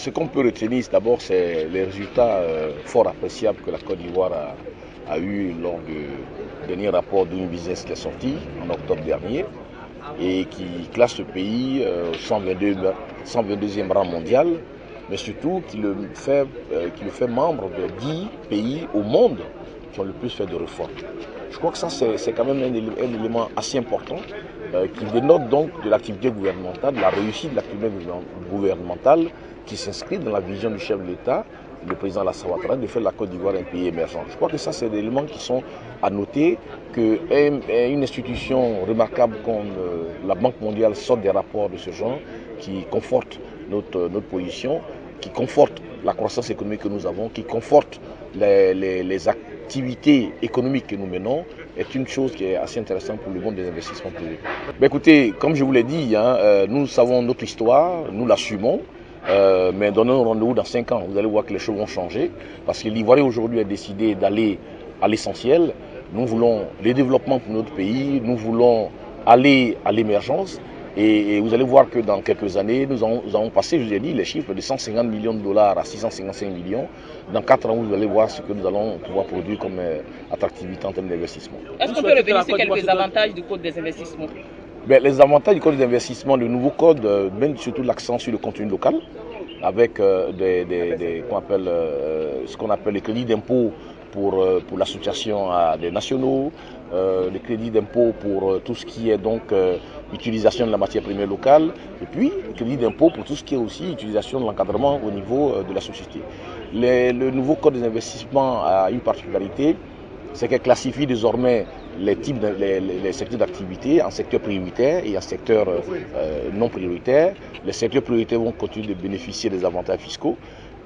Ce qu'on peut retenir d'abord, c'est les résultats fort appréciables que la Côte d'Ivoire a eu lors du dernier rapport Doing Business qui est sorti en octobre dernier et qui classe le pays au 122e rang mondial, mais surtout qui le fait membre de 10 pays au monde qui ont le plus fait de réformes. Je crois que ça, c'est quand même un élément assez important qui dénote donc de l'activité gouvernementale, de la réussite de l'activité gouvernementale qui s'inscrit dans la vision du chef de l'État, le président Alassane Ouattara, de faire de la Côte d'Ivoire un pays émergent. Je crois que ça, c'est des éléments qui sont à noter, qu'une institution remarquable comme la Banque mondiale sorte des rapports de ce genre qui confortent notre position, qui conforte la croissance économique que nous avons, qui conforte les activités économiques que nous menons, est une chose qui est assez intéressante pour le monde des investissements privés. Mais écoutez, comme je vous l'ai dit, nous savons notre histoire, nous l'assumons, mais donnons rendez-vous dans 5 ans. Vous allez voir que les choses vont changer, parce que l'Ivoirien aujourd'hui a décidé d'aller à l'essentiel. Nous voulons le développement pour notre pays, nous voulons aller à l'émergence. Et vous allez voir que dans quelques années, nous allons passer, je vous ai dit, les chiffres de 150 millions de dollars à 655 millions. Dans 4 ans, vous allez voir ce que nous allons pouvoir produire comme attractivité en termes d'investissement. Est-ce qu'on peut revenir sur quelques avantages du Code des investissements? Les avantages du Code des investissements, le nouveau code met surtout l'accent sur le contenu local, avec ce qu'on appelle les crédits d'impôt pour l'association des nationaux, les crédits d'impôt pour tout ce qui est donc utilisation de la matière première locale, et puis le crédit d'impôt pour tout ce qui est aussi utilisation de l'encadrement au niveau de la société. Le nouveau code des investissements a une particularité, c'est qu'elle classifie désormais les secteurs d'activité en secteurs prioritaires et en secteurs non prioritaires. Les secteurs prioritaires vont continuer de bénéficier des avantages fiscaux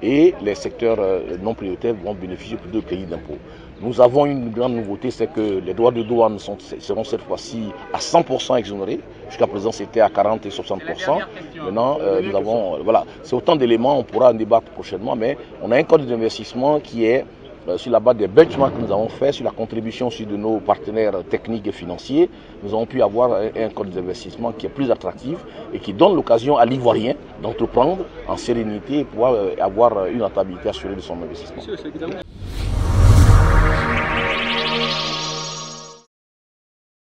et les secteurs non prioritaires vont bénéficier plutôt de crédits d'impôt. Nous avons une grande nouveauté, c'est que les droits de douane seront cette fois-ci à 100% exonérés. Jusqu'à présent, c'était à 40 et 60%. Maintenant, nous avons, voilà, c'est autant d'éléments, on pourra en débattre prochainement, mais on a un code d'investissement qui est sur la base des benchmarks que nous avons fait, sur la contribution aussi de nos partenaires techniques et financiers, nous avons pu avoir un code d'investissement qui est plus attractif et qui donne l'occasion à l'Ivoirien d'entreprendre en sérénité et pouvoir avoir une rentabilité assurée de son investissement.